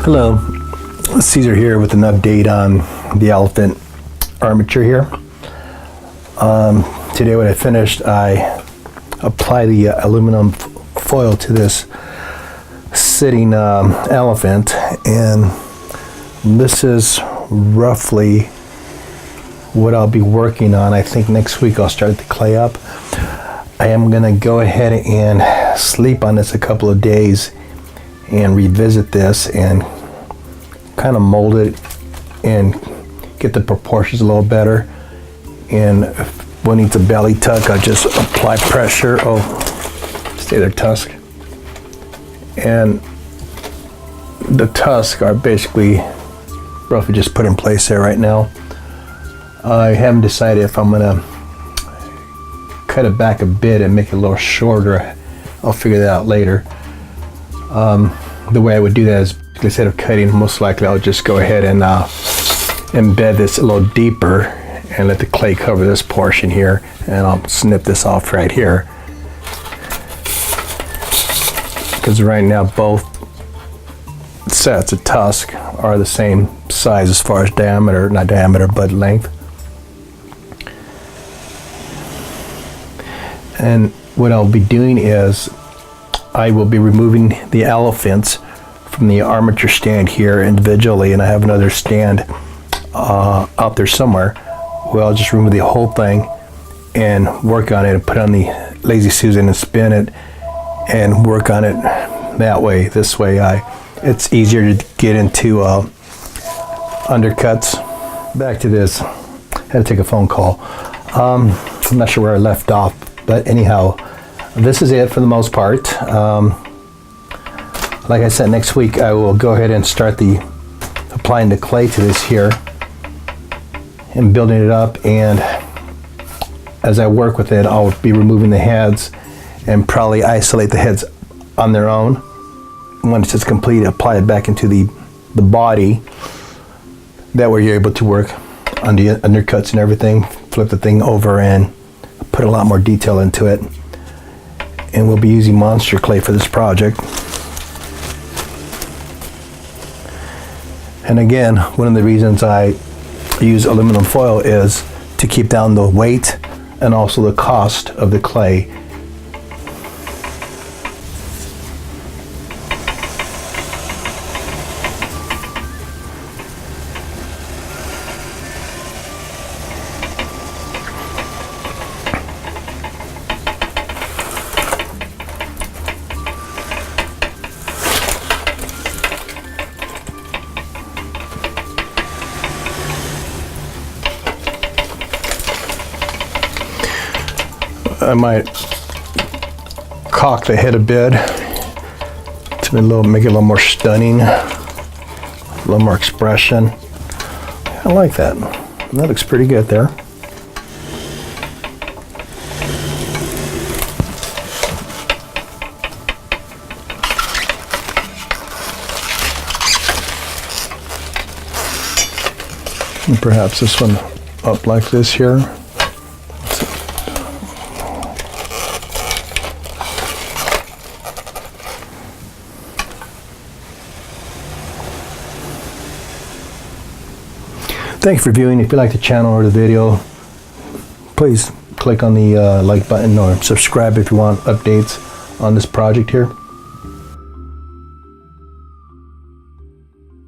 Hello, Caesar here with an update on the elephant armature here. Today what I finished, I applied the aluminum foil to this sitting elephant, and this is roughly what I'll be working on. I think next week I'll start the clay up. I am going to go ahead and sleep on this a couple of days and revisit this and kind of mold it and get the proportions a little better. And if one needs a belly tuck, I'll just apply pressure. Oh, stay there, tusk. And the tusks are basically roughly just put in place there right now. I haven't decided if I'm gonna cut it back a bit and make it a little shorter. I'll figure that out later. The way I would do that is, instead of cutting, most likely I'll just go ahead and embed this a little deeper and let the clay cover this portion here, and I'll snip this off right here. Because right now both sets of tusk are the same size as far as diameter, not diameter, but length. And what I'll be doing is I will be removing the elephants from the armature stand here individually, and I have another stand out there somewhere where I'll just remove the whole thing and work on it and put on the Lazy Susan and spin it and work on it that way. This way it's easier to get into undercuts. Back to this. I had to take a phone call. I'm not sure where I left off, but anyhow, this is it for the most part. Like I said, next week I will go ahead and start applying the clay to this here and building it up, and as I work with it, I'll be removing the heads and probably isolate the heads on their own. Once it's complete, apply it back into the body. That way you're able to work on the undercuts and everything, flip the thing over and put a lot more detail into it. And we'll be using monster clay for this project. And again, one of the reasons I use aluminum foil is to keep down the weight and also the cost of the clay. I might cock the head a bit to make it a little more stunning, a little more expression. I like that. That looks pretty good there. And perhaps this one up like this here. Thank you for viewing. If you like the channel or the video, please click on the like button or subscribe if you want updates on this project here.